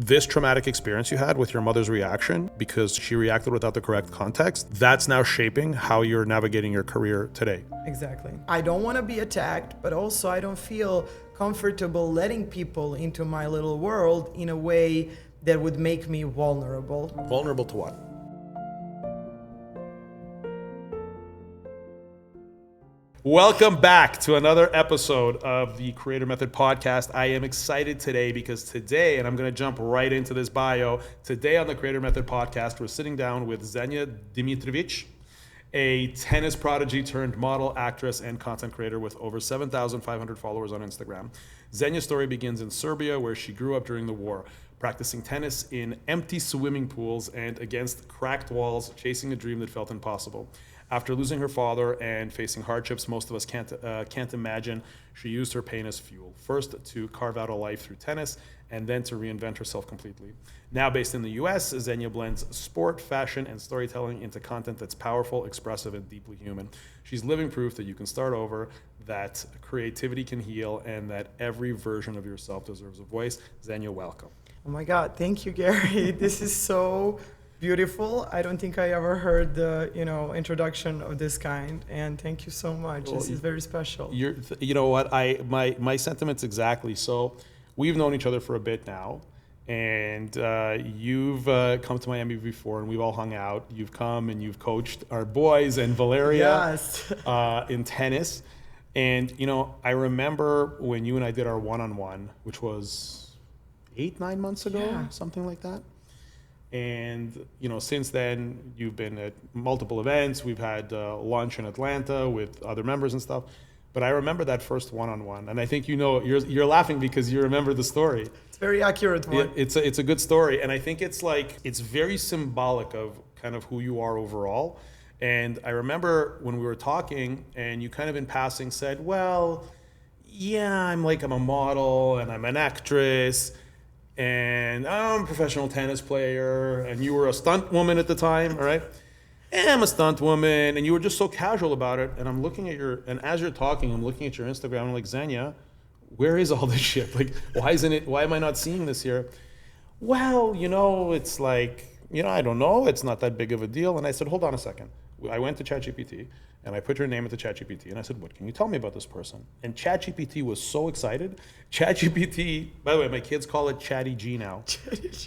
This traumatic experience you had with your mother's reaction because she reacted without the correct context, that's now shaping how you're navigating your career today. Exactly. I don't want to be attacked, but also I don't feel comfortable letting people into my little world in a way that would make me vulnerable. Vulnerable to what? Welcome back to another episode of the Creator Method Podcast. I am excited today because today, and I'm going to jump right into this bio, today on the Creator Method Podcast, we're sitting down with Xenia Dmitrovic, a tennis prodigy turned model, actress, and content creator with over 7,500 followers on Instagram. Xenia's story begins in Serbia, where she grew up during the war, practicing tennis in empty swimming pools and against cracked walls, chasing a dream that felt impossible. After losing her father and facing hardships most of us can't imagine, she used her pain as fuel, first to carve out a life through tennis, and then to reinvent herself completely. Now based in the US, Xenia blends sport, fashion, and storytelling into content that's powerful, expressive, and deeply human. She's living proof that you can start over, that creativity can heal, and that every version of yourself deserves a voice. Xenia, welcome. Oh my God, thank you, Gary. This is so beautiful. I don't think I ever heard the introduction of this kind, and thank you so much. Well, this is very special. You know what? My sentiments exactly. So we've known each other for a bit now, and you've come to Miami before, and we've all hung out. You've come and you've coached our boys and Valeria in tennis. And I remember when you and I did our one-on-one, which was 8-9 months ago, something like that. And since then you've been at multiple events. We've had lunch in Atlanta with other members and stuff. But I remember that first one-on-one, and I think you're laughing because you remember the story. It's a very accurate one. It's a good story, and I think it's very symbolic of kind of who you are overall. And I remember when we were talking, and you kind of in passing said, "Well, yeah, I'm a model and I'm an actress." And I'm a professional tennis player, and you were a stunt woman at the time, all right? And I'm a stunt woman, and you were just so casual about it. And I'm looking at and as you're talking, I'm looking at your Instagram, I'm like, Xenia, where is all this shit? Why am I not seeing this here? Well, it's I don't know, it's not that big of a deal. And I said, hold on a second. I went to ChatGPT, and I put her name into ChatGPT, and I said, what can you tell me about this person? And ChatGPT was so excited. ChatGPT, by the way, my kids call it Chatty G now.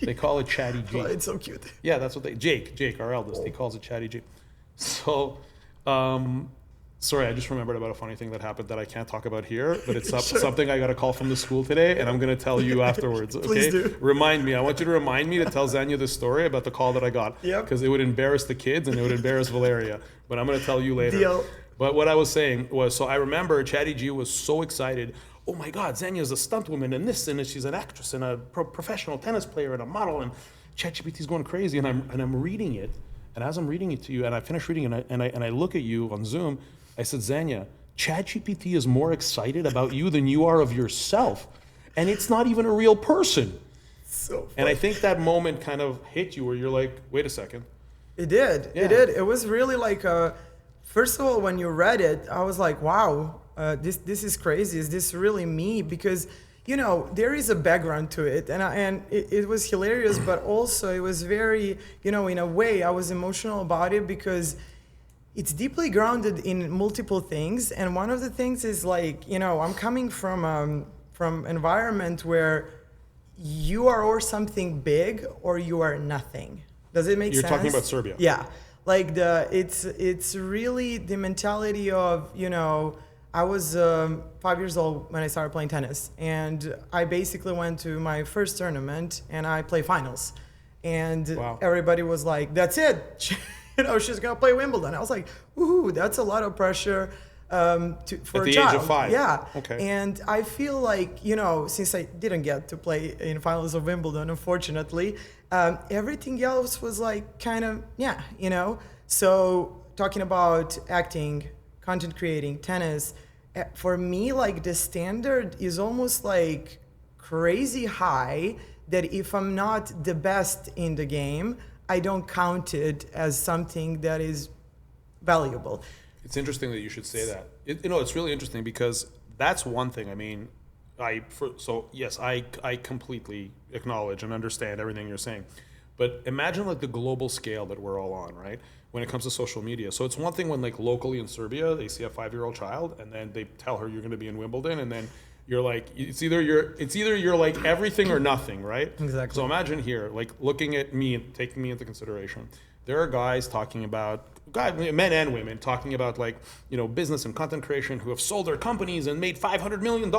They call it Chatty G. Oh, it's so cute. Yeah, that's what Jake, our eldest, he calls it Chatty G. So, sorry, I just remembered about a funny thing that happened that I can't talk about here, but it's something I got a call from the school today, and I'm going to tell you afterwards, okay? Please do. Remind me. I want you to remind me to tell Xenia the story about the call that I got. Yep. Because it would embarrass the kids and it would embarrass Valeria. But I'm going to tell you later. Deal. But what I was saying was, so I remember Chatty G was so excited. Oh my God, Xenia's a stunt woman and this, and she's an actress and a professional tennis player and a model, and ChatGPT's going crazy, and I'm reading it. And as I'm reading it to you, and I finish reading it, and I look at you on Zoom, I said, Xenia, ChatGPT is more excited about you than you are of yourself. And it's not even a real person. So funny. And I think that moment kind of hit you where you're like, wait a second. It did. Yeah. It did. It was really first of all, when you read it, I was like, wow, this is crazy. Is this really me? Because, there is a background to it. And it was hilarious, but also it was very, in a way, I was emotional about it because it's deeply grounded in multiple things. And one of the things is I'm coming from environment where you are or something big or you are nothing. Does it make sense? You're talking about Serbia. Yeah. It's really the mentality of, I was 5 years old when I started playing tennis, and I basically went to my first tournament and I played finals. And Everybody was like, that's it. She's gonna play Wimbledon. I was like, woohoo, that's a lot of pressure for at the a child. age of 5. Yeah. Okay. And I feel like, since I didn't get to play in finals of Wimbledon, unfortunately, everything else was kind of, So talking about acting, content creating, tennis, for me, the standard is almost crazy high that if I'm not the best in the game, I don't count it as something that is valuable. It's interesting that you should say that. It's really interesting because that's one thing. I mean, So yes, I completely acknowledge and understand everything you're saying. But imagine like the global scale that we're all on, right? When it comes to social media. So it's one thing when like locally in Serbia, they see a 5-year-old child and then they tell her you're going to be in Wimbledon, and then you're like, it's either you're like everything or nothing, right? Exactly. So imagine here, like looking at me and taking me into consideration. There are guys talking about, men and women talking about like, business and content creation who have sold their companies and made $500 million,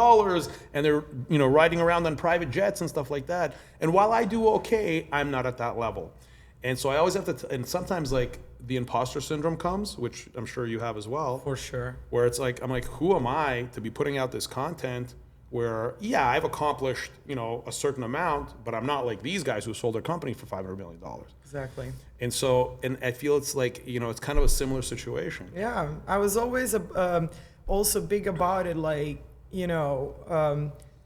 and they're, riding around on private jets and stuff like that. And while I do okay, I'm not at that level. And so I always have to, and sometimes like the imposter syndrome comes, which I'm sure you have as well. For sure. Where it's like, I'm like, who am I to be putting out this content where, yeah, I've accomplished, a certain amount, but I'm not like these guys who sold their company for $500 million. Exactly. And so, and I feel it's like, it's kind of a similar situation. Yeah, I was always also big about it, like,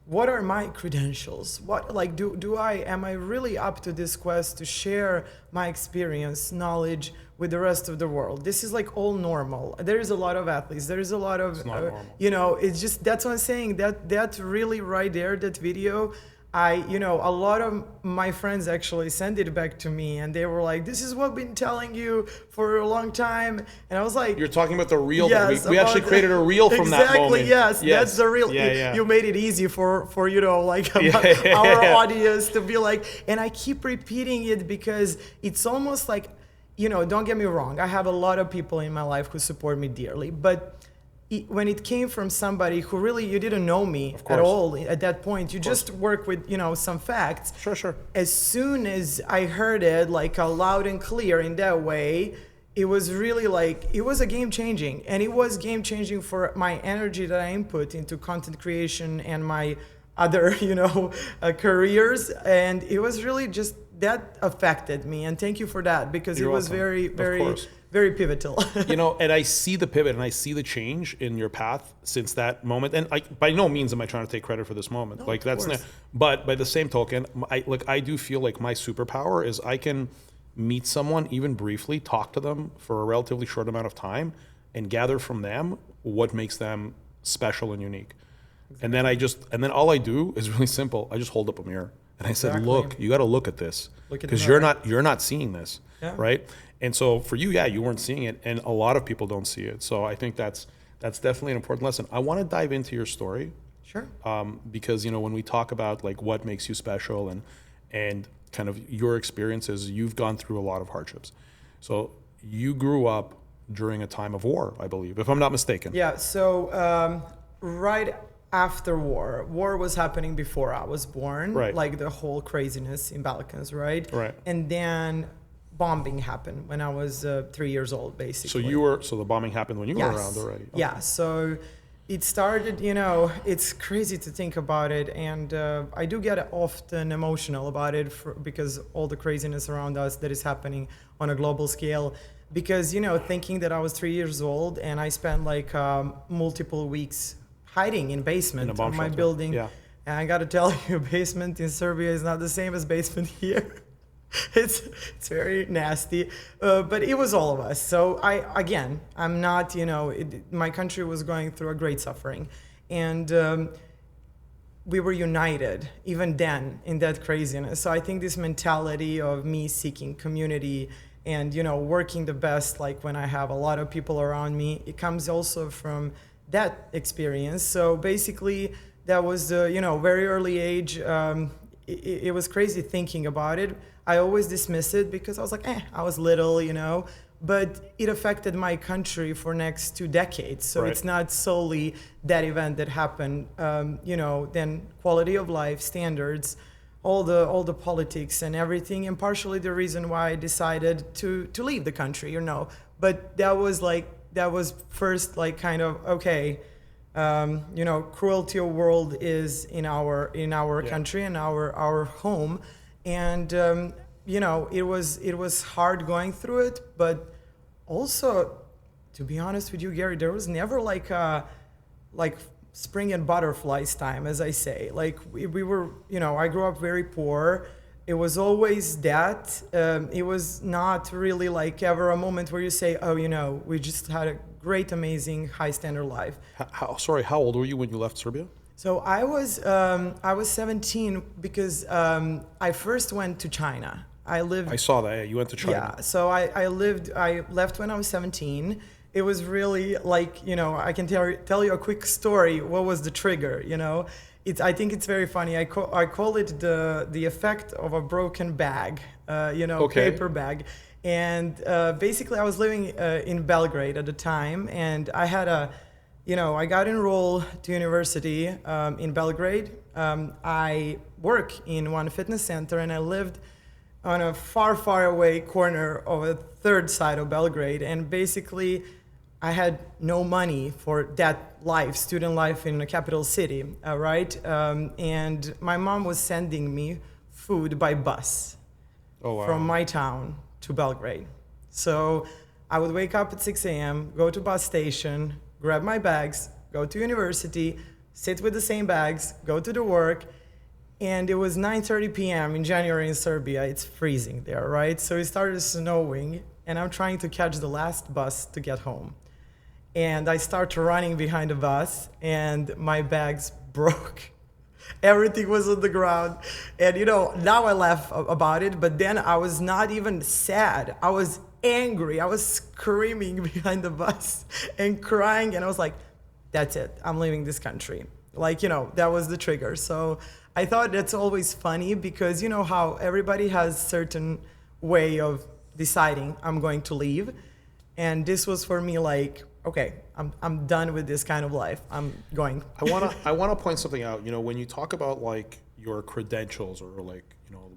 what are my credentials? What, like, am I really up to this quest to share my experience, knowledge with the rest of the world? This is like all normal. There is a lot of athletes. There is a lot of, It's not normal. It's just, that's what I'm saying. That really right there, that video, a lot of my friends actually sent it back to me, and they were like, this is what I've been telling you for a long time. And I was like, you're talking about the reel. Yes, we actually created a reel from that moment. Exactly, yes, that's the real. Yeah. You made it easy for like Yeah. our audience to be like, and I keep repeating it because it's almost like, don't get me wrong, I have a lot of people in my life who support me dearly, but when it came from somebody who really, you didn't know me at all at that point, you just work with, some facts. Sure. As soon as I heard it like loud and clear in that way, it was really like, it was a game changing, and it was game changing for my energy that I input into content creation and my other, careers. And it was really just, that affected me. And thank you for that, because You're it was welcome. very pivotal. And I see the pivot and I see the change in your path since that moment. And like, by no means am I trying to take credit for this moment. No, But by the same token, I do feel like my superpower is I can meet someone even briefly, talk to them for a relatively short amount of time, and gather from them what makes them special and unique. Exactly. And then all I do is really simple. I just hold up a mirror and I said, look, you got to look at this, because you're not seeing this, right? And so for you, you weren't seeing it, and a lot of people don't see it. So I think that's definitely an important lesson. I want to dive into your story. Sure. Because when we talk about like what makes you special and kind of your experiences, you've gone through a lot of hardships. So you grew up during a time of war, I believe, if I'm not mistaken. Yeah. So right after war was happening before I was born. Right. Like the whole craziness in Balkans, right? Right. And then bombing happened when I was 3 years old, basically. So the bombing happened when you were around already. Okay. Yeah. So it started, it's crazy to think about it. And I do get often emotional about it because all the craziness around us that is happening on a global scale. Because, thinking that I was 3 years old and I spent like multiple weeks hiding in basement of my building. Yeah. And I got to tell you, basement in Serbia is not the same as basement here. It's very nasty, but it was all of us. So I'm not, my country was going through a great suffering, and we were united even then in that craziness. So I think this mentality of me seeking community and, working the best, like when I have a lot of people around me, it comes also from that experience. So basically that was the, very early age. It was crazy thinking about it. I always dismiss it because I was like, I was little, but it affected my country for next 2 decades. So It's not solely that event that happened, then quality of life, standards, all the politics and everything, and partially the reason why I decided to leave the country, but that was first like kind of, okay, cruelty of world is in our country and our home. And, it was hard going through it, but also, to be honest with you, Gary, there was never like spring and butterflies time, as I say. Like we were, I grew up very poor. It was always that. It was not really like ever a moment where you say, we just had a great, amazing, high standard life. How old were you when you left Serbia? So I was 17 because I first went to China. I lived. I saw that. Yeah, you went to China. Yeah. So I left when I was 17. It was really like, I can tell you a quick story. What was the trigger? I think it's very funny. I call it the effect of a broken bag. Okay. Paper bag. And basically, I was living in Belgrade at the time, and I had I got enrolled to university in Belgrade. I work in one fitness center, and I lived on a far, far away corner of a third side of Belgrade. And basically, I had no money for that life, student life in a capital city, right? And my mom was sending me food by bus from my town to Belgrade. So I would wake up at 6 a.m., go to bus station, grab my bags, go to university, sit with the same bags, go to the work. And it was 9:30 p.m. in January in Serbia. It's freezing there, right? So it started snowing, and I'm trying to catch the last bus to get home. And I start running behind the bus, and my bags broke. Everything was on the ground. And, now I laugh about it, but then I was not even sad. I was angry. I was screaming behind the bus and crying. And I was like, that's it. I'm leaving this country. That was the trigger. So I thought that's always funny because you know how everybody has certain way of deciding I'm going to leave. And this was for me like, okay, I'm done with this kind of life. I'm going. I wanna point something out. When you talk about like your credentials or like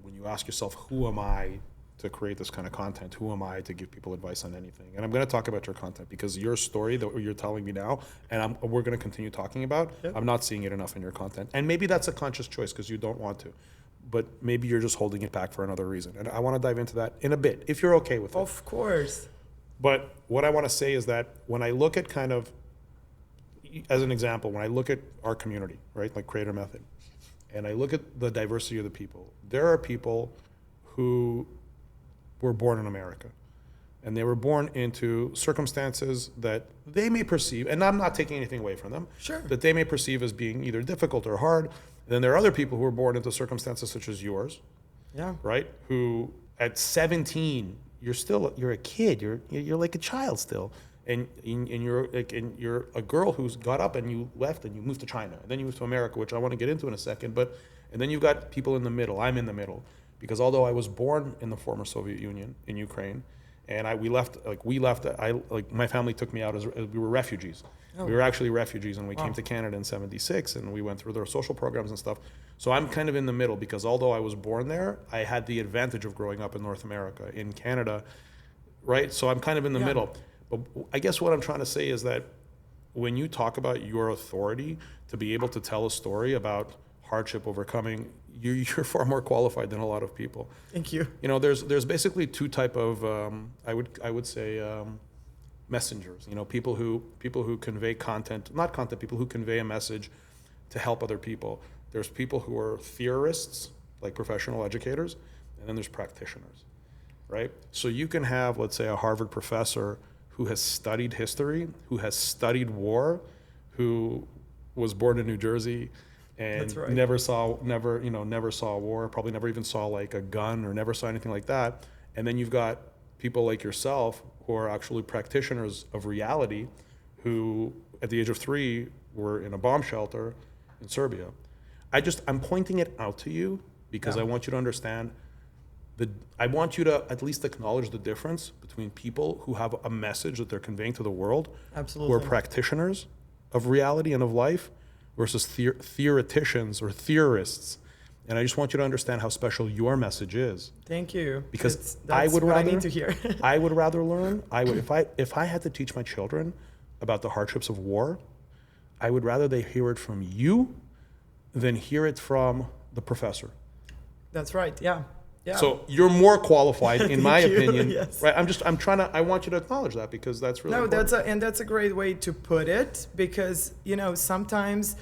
when you ask yourself, who am I to create this kind of content? Who am I to give people advice on anything? And I'm going to talk about your content because your story that you're telling me now, and we're going to continue talking about. Yep. I'm not seeing it enough in your content, and maybe that's a conscious choice because you don't want to, but maybe you're just holding it back for another reason. And I want to dive into that in a bit if you're okay with it. Of course. But what I want to say is that when I look at kind of, as an example, when I look at our community, right, like Creator Method, and I look at the diversity of the people, there are people who were born in America, and they were born into circumstances that they may perceive, and I'm not taking anything away from them, sure, that they may perceive as being either difficult or hard. And then there are other people who were born into circumstances such as yours, yeah, right? Who at 17, you're a kid, you're like a child still, and you're a girl who's got up and you left and you moved to China, and then you moved to America, which I want to get into in a second. And then you've got people in the middle. I'm in the middle. Because although I was born in the former Soviet Union in Ukraine, and my family took me out as we were refugees. Oh. We were actually refugees, and we came to Canada in '76, and we went through their social programs and stuff. So I'm kind of in the middle because although I was born there, I had the advantage of growing up in North America, in Canada, right? So I'm kind of in the middle. But I guess what I'm trying to say is that when you talk about your authority to be able to tell a story about hardship, overcoming, you're far more qualified than a lot of people. Thank you. There's basically two type of I would say messengers. People who convey people who convey a message to help other people. There's people who are theorists, like professional educators, and then there's practitioners, right? So you can have, let's say, a Harvard professor who has studied history, who has studied war, who was born in New Jersey, and right, never saw a war, probably never even saw like a gun or never saw anything like that. And then you've got people like yourself who are actually practitioners of reality, who at the age of 3 were in a bomb shelter in Serbia. I'm pointing it out to you because I want you to understand I want you to at least acknowledge the difference between people who have a message that they're conveying to the world, absolutely, who are practitioners of reality and of life, versus theoreticians or theorists. And I just want you to understand how special your message is. Thank you. Because that's what I need to hear. I would rather learn. If I had to teach my children about the hardships of war, I would rather they hear it from you than hear it from the professor. That's right. Yeah. Yeah. So you're more qualified, in my opinion. Yes. Right? I want you to acknowledge that because that's really important. That's a great way to put it, because sometimes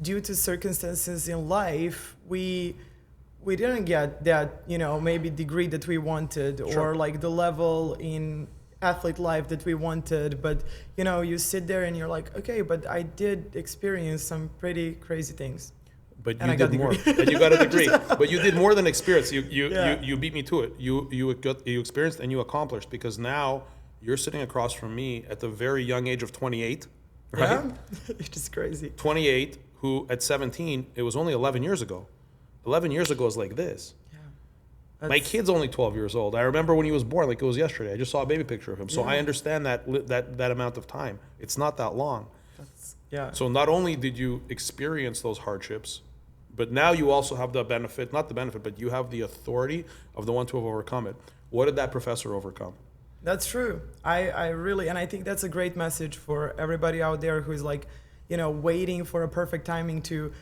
due to circumstances in life we didn't get that maybe degree that we wanted, sure, or like the level in athlete life that we wanted, but you know, you sit there and you're like, okay, but I did experience some pretty crazy things. But And you I got did more. degree. And you got a degree. But you did more than experience. Yeah. You beat me to it. You experienced and you accomplished, because now you're sitting across from me at the very young age of 28, right? Yeah, it's just crazy. 28, who at 17, it was only 11 years ago. 11 years ago is like this. Yeah. My kid's only 12 years old. I remember when he was born like it was yesterday. I just saw a baby picture of him. So Yeah. I understand that amount of time. It's not that long. Yeah. So not only did you experience those hardships, but now you also have the benefit, not the benefit, but you have the authority of the one to have overcome it. What did that professor overcome? That's true. I really, and I think that's a great message for everybody out there who's like, you know, waiting for a perfect timing to,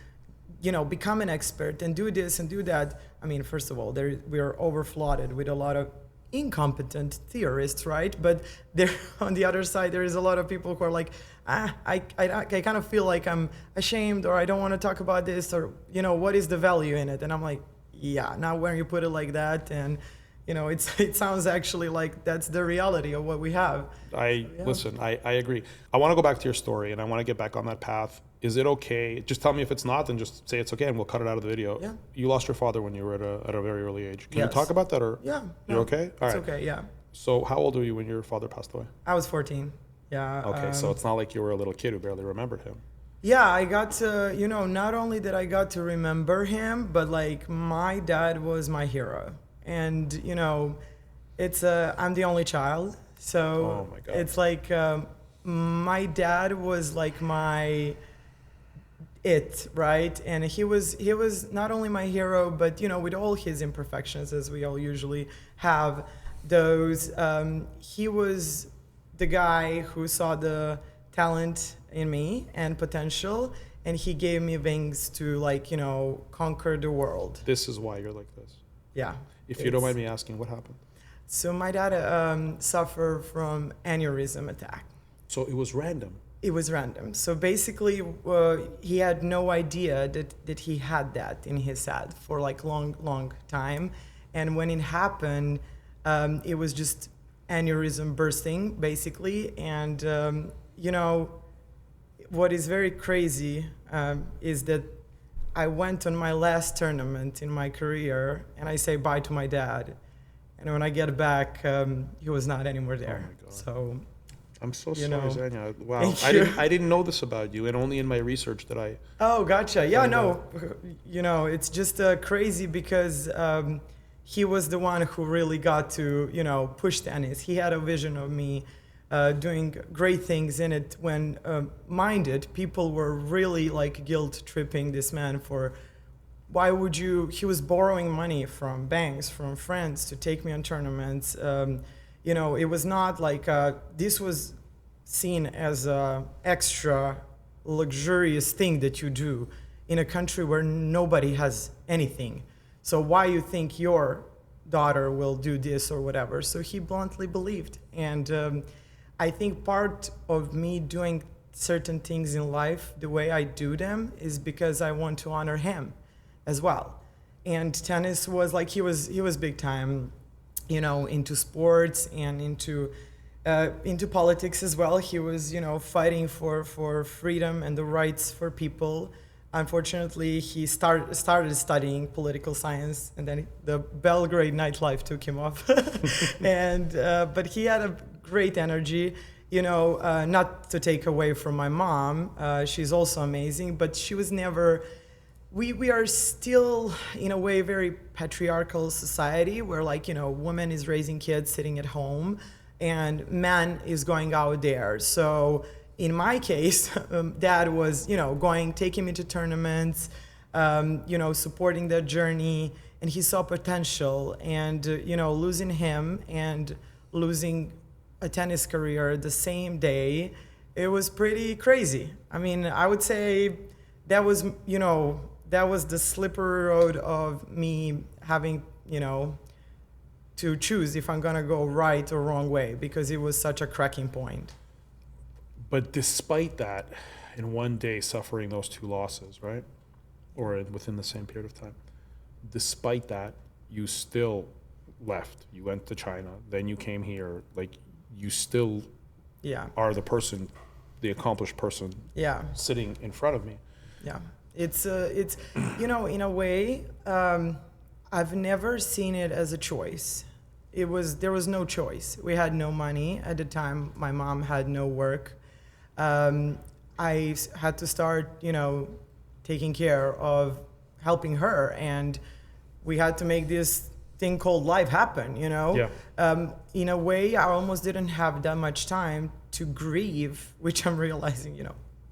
you know, become an expert and do this and do that. I mean, first of all, we are overflooded with a lot of incompetent theorists, right? But there, on the other side, there is a lot of people who are like, I kind of feel like I'm ashamed, or I don't want to talk about this, or, you know, what is the value in it? And I'm like, yeah, now when you put it like that, and, you know, it sounds actually like that's the reality of what we have. Listen, I agree. I want to go back to your story, and I want to get back on that path. Is it okay? Just tell me if it's not, then just say it's okay, and we'll cut it out of the video. Yeah. You lost your father when you were at a very early age. Can you Yes. talk about that, or Yeah. you're okay? All right. It's okay, yeah. So how old were you when your father passed away? I was 14. Yeah. Okay, so it's not like you were a little kid who barely remembered him. Yeah, I got to, you know, not only did I got to remember him, but like my dad was my hero. And, you know, I'm the only child. So Oh my God. it's like my dad was like right? And he was not only my hero, but, you know, with all his imperfections, as we all usually have, he was the guy who saw the talent in me and potential, and he gave me wings to, like, you know, conquer the world. This is why you're like this. Yeah. If you don't mind me asking, what happened? So my dad suffered from aneurysm attack. So it was random. It was random. So basically, he had no idea that he had that in his head for like long time. And when it happened, it was just aneurysm bursting, basically. And, you know, what is very crazy is that I went on my last tournament in my career, and I say bye to my dad. And when I get back, he was not anymore there. Oh my God. So I'm so You sorry, know. Xenia. Wow, Thank you. I didn't know this about you, and only in my research did I. Oh, gotcha. Yeah, Find no, you know, it's just crazy because he was the one who really got to, you know, push tennis. He had a vision of me doing great things in it when minded people were really like guilt tripping this man for he was borrowing money from banks, from friends to take me on tournaments. You know, it was not like this was seen as a extra luxurious thing that you do in a country where nobody has anything. So why you think your daughter will do this or whatever? So he bluntly believed. And I think part of me doing certain things in life the way I do them is because I want to honor him as well. And tennis was like, he was big time, you know, into sports and into politics as well. He was, you know, fighting for freedom and the rights for people. Unfortunately, he started studying political science, and then the Belgrade nightlife took him off. And but he had a great energy, you know. Not to take away from my mom, she's also amazing, but she was never. We are still, in a way, very patriarchal society where, like, you know, woman is raising kids sitting at home and man is going out there. So in my case, dad was, you know, taking me to tournaments, you know, supporting their journey, and he saw potential. And, you know, losing him and losing a tennis career the same day, it was pretty crazy. I mean, I would say that was, you know, that was the slippery road of me having, you know, to choose if I'm gonna go right or wrong way, because it was such a cracking point. But despite that, in one day suffering those two losses, right? Or within the same period of time, despite that, you still left. You went to China, then you came here. Like, you still Yeah. are the person, the accomplished person Yeah. sitting in front of me. Yeah. It's in a way, I've never seen it as a choice. There was no choice. We had no money at the time. My mom had no work. I had to start, taking care of helping her, and we had to make this thing called life happen. Yeah. In a way, I almost didn't have that much time to grieve, which I'm realizing,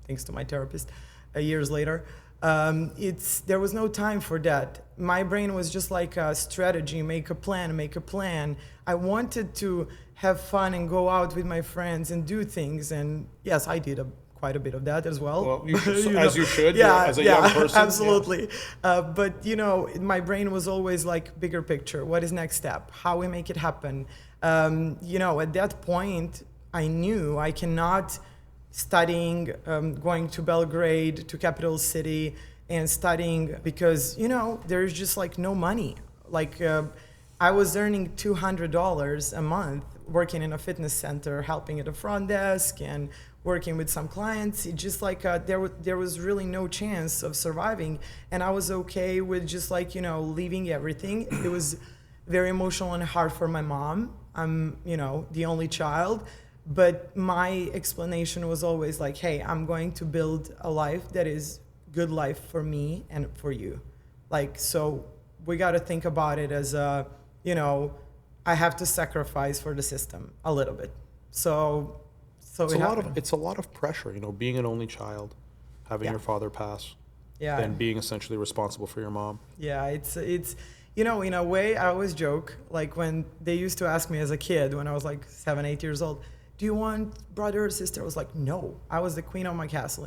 thanks to my therapist, years later. There was no time for that. My brain was just like a strategy, make a plan. I wanted to have fun and go out with my friends and do things. And yes, I did quite a bit of that as well. Well, you should, as you should, yeah, as a young person. Absolutely. Yeah. But, my brain was always like bigger picture. What is next step? How we make it happen? At that point, I knew I cannot studying, going to Belgrade, to capital city, and studying because, there's just like no money. Like I was earning $200 a month working in a fitness center, helping at the front desk and working with some clients. It just like there was really no chance of surviving. And I was okay with just like, leaving everything. It was very emotional and hard for my mom. I'm, the only child. But my explanation was always like, hey, I'm going to build a life that is good life for me and for you. Like, so we got to think about it as I have to sacrifice for the system a little bit. So it's a lot of pressure, being an only child, having your father pass, and being essentially responsible for your mom. Yeah, it's in a way, I always joke, like when they used to ask me as a kid when I was like 7, 8 years old, do you want brother or sister? I was like, no. I was the queen of my castle,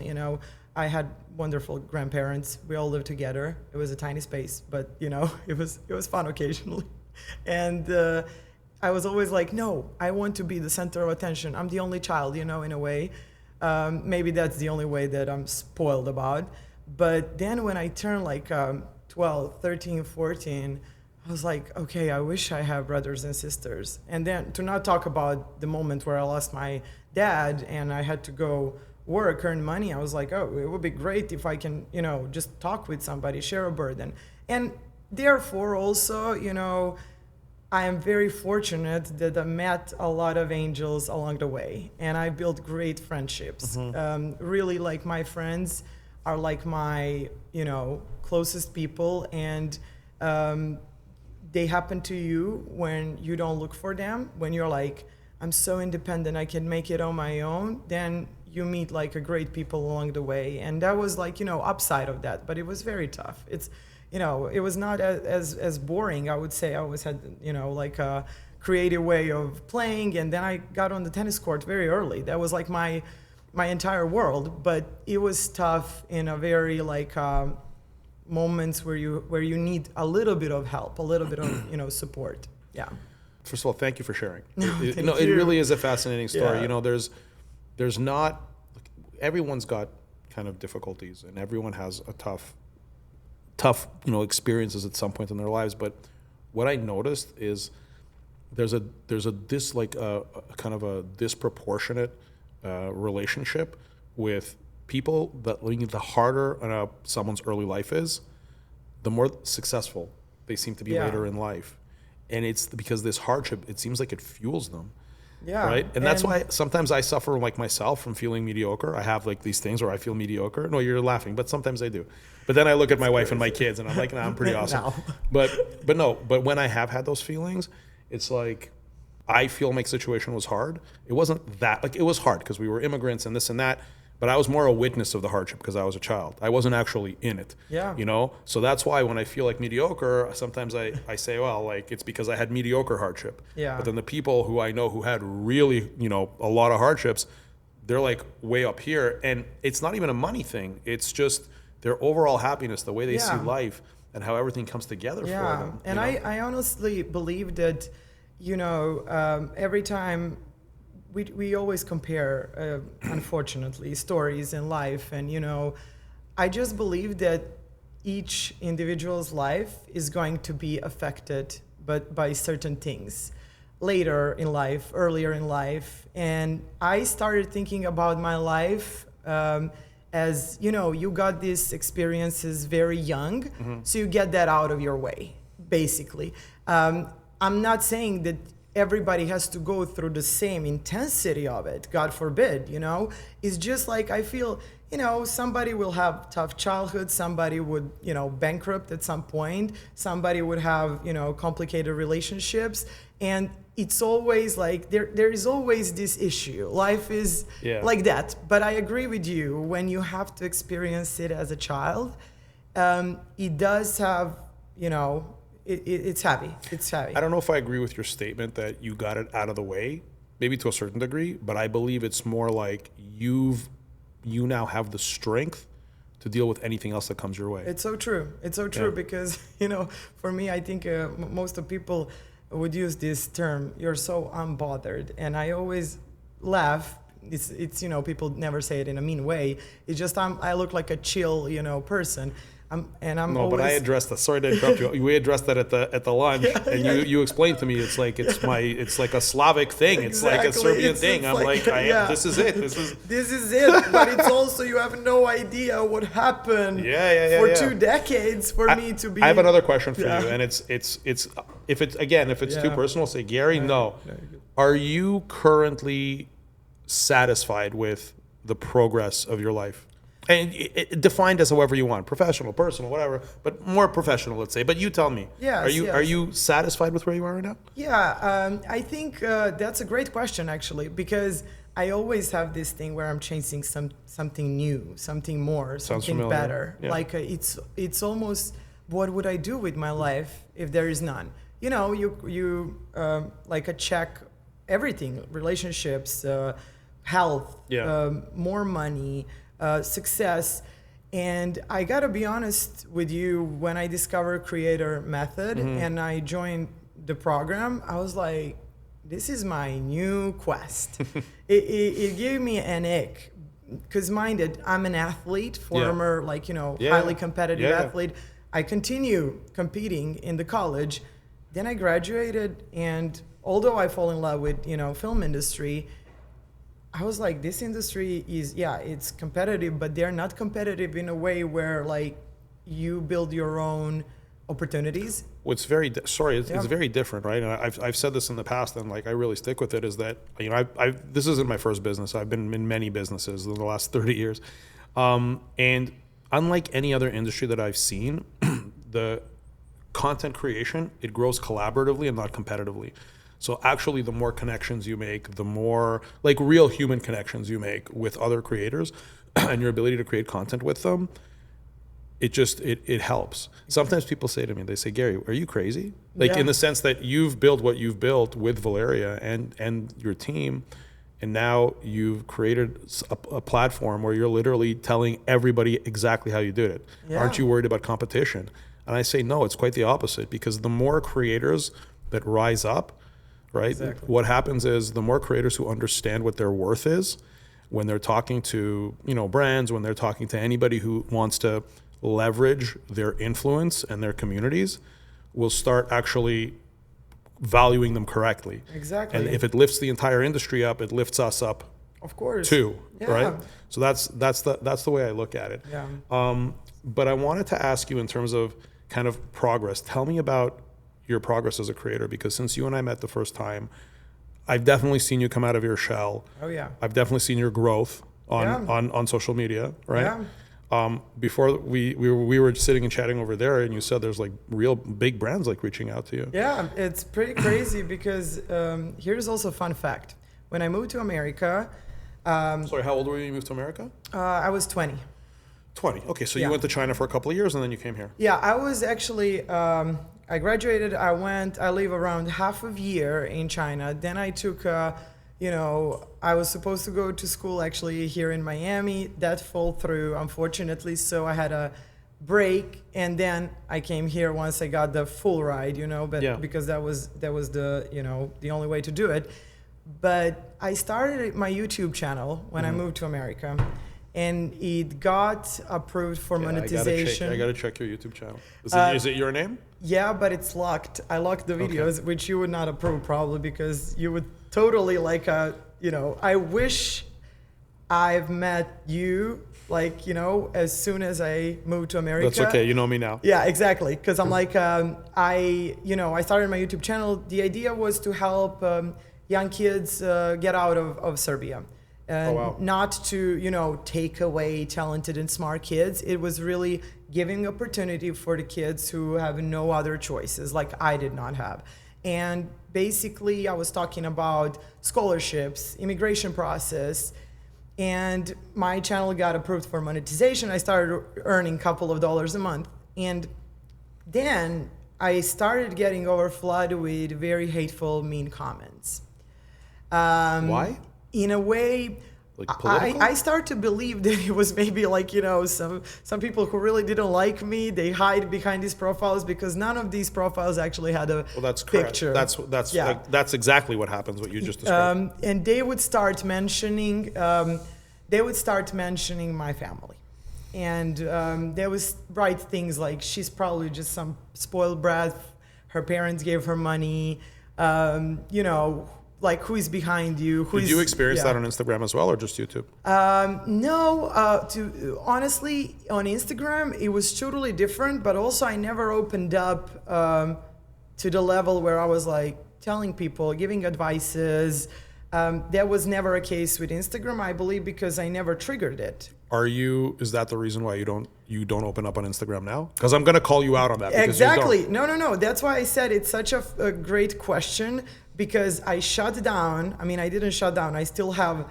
I had wonderful grandparents. We all lived together. It was a tiny space, but it was fun occasionally. And I was always like, no, I want to be the center of attention. I'm the only child, in a way. Maybe that's the only way that I'm spoiled about. But then when I turned like 12, 13, 14, I was like, okay, I wish I had brothers and sisters. And then to not talk about the moment where I lost my dad and I had to go work, earn money, I was like, oh, it would be great if I can, just talk with somebody, share a burden. And therefore also, I am very fortunate that I met a lot of angels along the way. And I built great friendships. Really, like my friends are like my, closest people. And they happen to you when you don't look for them. When you're like, I'm so independent, I can make it on my own, then you meet like a great people along the way. And that was like, upside of that, but it was very tough. It's, it was not as boring, I would say. I always had, like a creative way of playing. And then I got on the tennis court very early. That was like my entire world, but it was tough in a very like, moments where you need a little bit of help, a little bit of support. Yeah. First of all, thank you for sharing. Thank it you. really is a fascinating story. Yeah. There's not, everyone's got kind of difficulties, and everyone has a tough experiences at some point in their lives. But what I noticed is there's a kind of a disproportionate relationship with people that the harder someone's early life is, the more successful they seem to be later in life. And it's because this hardship, it seems like it fuels them. Yeah. Right. And that's why sometimes I suffer like myself from feeling mediocre. I have like these things where I feel mediocre. No, you're laughing, but sometimes I do. But then I look at my wife and my kids and I'm like, nah, I'm pretty awesome. No. But when I have had those feelings, it's like, I feel my situation was hard. It wasn't that, like it was hard because we were immigrants and this and that. But I was more a witness of the hardship because I was a child. I wasn't actually in it. Yeah. So that's why when I feel like mediocre, sometimes I say, well, like it's because I had mediocre hardship. Yeah. But then the people who I know who had really, a lot of hardships, they're like way up here. And it's not even a money thing. It's just their overall happiness, the way they see life and how everything comes together for them. And I honestly believe that, every time we always compare, unfortunately, stories in life. And, I just believe that each individual's life is going to be affected by certain things. later in life, earlier in life. And I started thinking about my life as, you know, you got these experiences very young, so you get that out of your way, basically. I'm not saying that everybody has to go through the same intensity of it, God forbid, you know? It's just like, I feel, you know, somebody will have tough childhood, somebody would, you know, bankrupt at some point, somebody would have, you know, complicated relationships, and it's always like, there is always this issue. Life is like that. But I agree with you, when you have to experience it as a child, it does have, you know, it's heavy. It's heavy. I don't know if I agree with your statement that you got it out of the way, maybe to a certain degree, but I believe it's more like you now have the strength to deal with anything else that comes your way. It's so true. It's so true because, you know, for me, I think most of people would use this term, you're so unbothered. And I always laugh. It's you know, people never say it in a mean way. It's just I look like a chill, you know, person. But I addressed that. Sorry to interrupt you. We addressed that at the lunch, you explained to me it's like a Slavic thing. It's like a Serbian thing. I'm like this is it. This is it. But it's also, you have no idea what happened for 2 decades for me to be. I have another question for you, and it's if it's too personal, say Gary. No. Are you currently satisfied with the progress of your life? And it defined as however you want, professional, personal, whatever, but more professional, let's say. But you tell me, are you satisfied with where you are right now? Yeah, I think that's a great question, actually, because I always have this thing where I'm chasing something new, something more, something better. Yeah. Like it's almost, what would I do with my life if there is none? You know, you like a check everything, relationships, health, more money, success. And I gotta be honest with you, when I discovered Creator Method and I joined the program, I was like, this is my new quest. it gave me an ick, because I'm an athlete, former highly competitive athlete. I continue competing in the college. Then I graduated, and although I fall in love with film industry, I was like, this industry is, it's competitive, but they're not competitive in a way where like you build your own opportunities. What's very it's very different, right? And I've said this in the past, and like I really stick with it, is that this isn't my first business. I've been in many businesses in the last 30 years, and unlike any other industry that I've seen, the content creation, it grows collaboratively and not competitively. So actually, the more connections you make, the more like real human connections you make with other creators and your ability to create content with them, it helps. Sometimes people say to me, they say, Gary, are you crazy? Like in the sense that you've built what you've built with Valeria and your team, and now you've created a platform where you're literally telling everybody exactly how you did it. Yeah. Aren't you worried about competition? And I say, no, it's quite the opposite, because the more creators that rise up, right? Exactly. What happens is the more creators who understand what their worth is, when they're talking to brands, when they're talking to anybody who wants to leverage their influence and their communities, will start actually valuing them correctly. Exactly. And if it lifts the entire industry up, it lifts us up, of course, too, right? So that's the way I look at it. Yeah. But I wanted to ask you in terms of kind of progress. Tell me about your progress as a creator, because since you and I met the first time, I've definitely seen you come out of your shell. Oh yeah. I've definitely seen your growth on social media, right? Yeah. Before we were sitting and chatting over there, and you said there's like real big brands like reaching out to you. Yeah, it's pretty crazy because here's also a fun fact. When I moved to America, sorry, how old were you when you moved to America? I was 20. 20. Okay, so you went to China for a couple of years and then you came here. Yeah, I was actually. I graduated, I lived around half a year in China. Then I took, I was supposed to go to school actually here in Miami. That fell through, unfortunately. So I had a break, and then I came here once I got the full ride, because that was the, the only way to do it. But I started my YouTube channel when I moved to America. and it got approved for monetization. I gotta check your YouTube channel. Is it your name? Yeah, but it's locked. I locked the videos, which you would not approve probably because you would totally like, I wish I've met you, like, as soon as I moved to America. That's okay. You know me now. Yeah, exactly. Because I'm like, I started my YouTube channel. The idea was to help young kids get out of Serbia. And not to, take away talented and smart kids. It was really giving opportunity for the kids who have no other choices, like I did not have. And basically, I was talking about scholarships, immigration process, and my channel got approved for monetization. I started earning a couple of dollars a month. And then I started getting overflooded with very hateful, mean comments. Why? In a way, like political? I start to believe that it was maybe like, some people who really didn't like me, they hide behind these profiles because none of these profiles actually had a picture. That's exactly what happens, what you just described. And they would start mentioning my family. And they would write things like, she's probably just some spoiled brat, her parents gave her money, like who is behind you? Did you experience that on Instagram as well, or just YouTube? No, honestly, on Instagram, it was totally different, but also I never opened up to the level where I was like telling people, giving advices. That was never a case with Instagram, I believe, because I never triggered it. Is that the reason why you don't open up on Instagram now? Because I'm going to call you out on that. Exactly. No. That's why I said it's such a great question, because I shut down. I mean, I didn't shut down. I still have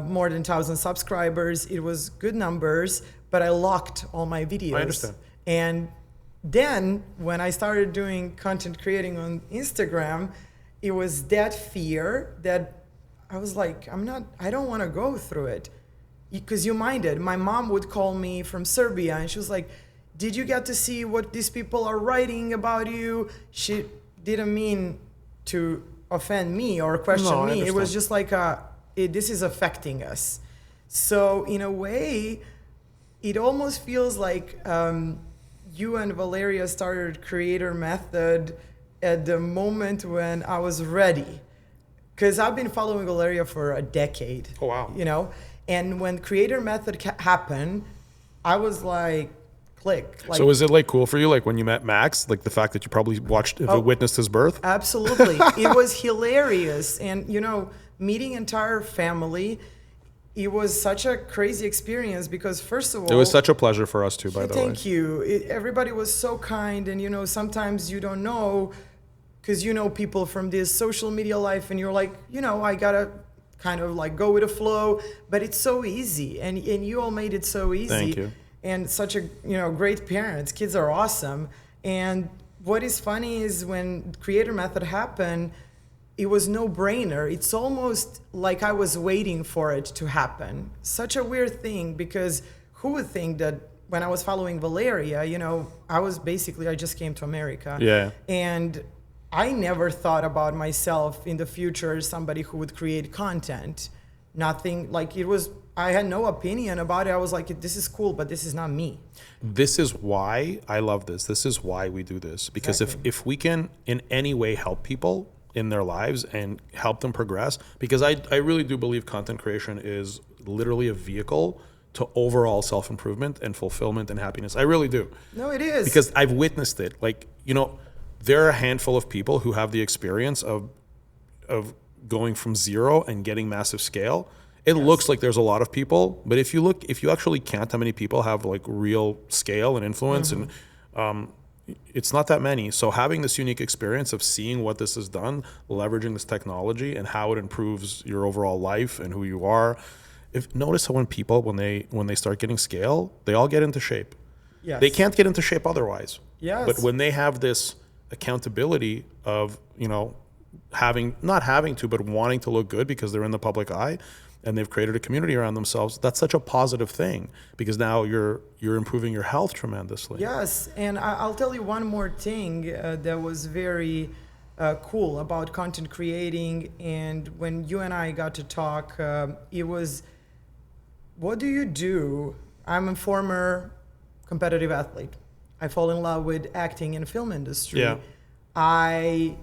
more than 1,000 subscribers. It was good numbers, but I locked all my videos. I understand. And then when I started doing content creating on Instagram, it was that fear that I was like, I don't want to go through it. Because you minded. My mom would call me from Serbia and she was like, did you get to see what these people are writing about you? She didn't mean to offend me or question me. It was just like, this is affecting us. So in a way, it almost feels like you and Valeria started Creator Method at the moment when I was ready. Because I've been following Valeria for a decade. Oh, wow. And when Creator Method happened, I was like, click. Like, so is it like cool for you, like when you met Max, like the fact that you probably witnessed his birth? Absolutely. It was hilarious. And, meeting entire family, it was such a crazy experience because first of all... It was such a pleasure for us too, by the way. Thank you. Everybody was so kind. And, sometimes you don't know, because people from this social media life and you're like, I gotta kind of like go with the flow, but it's so easy. And you all made it so easy. Thank you. And such a, great parents. Kids are awesome. And what is funny is when Creator Method happened, it was no brainer. It's almost like I was waiting for it to happen. Such a weird thing, because who would think that when I was following Valeria, I just came to America. Yeah. And I never thought about myself in the future as somebody who would create content. Nothing, like I had no opinion about it. I was like, this is cool, but this is not me. This is why I love this. This is why we do this. Because if we can in any way help people in their lives and help them progress, because I really do believe content creation is literally a vehicle to overall self-improvement and fulfillment and happiness. I really do. No, it is. Because I've witnessed it. Like, there are a handful of people who have the experience of going from zero and getting massive scale. It looks like there's a lot of people, but if you actually count how many people have like real scale and influence, and it's not that many. So having this unique experience of seeing what this has done, leveraging this technology and how it improves your overall life and who you are. Notice how when they start getting scale, they all get into shape. Yes. They can't get into shape otherwise. Yes. But when they have this accountability of, not having to, but wanting to look good because they're in the public eye and they've created a community around themselves, that's such a positive thing, because now you're improving your health tremendously. Yes. And I'll tell you one more thing that was very cool about content creating. And when you and I got to talk, it was what do you do? I'm a former competitive athlete. I fall in love with acting and film industry. Yeah. I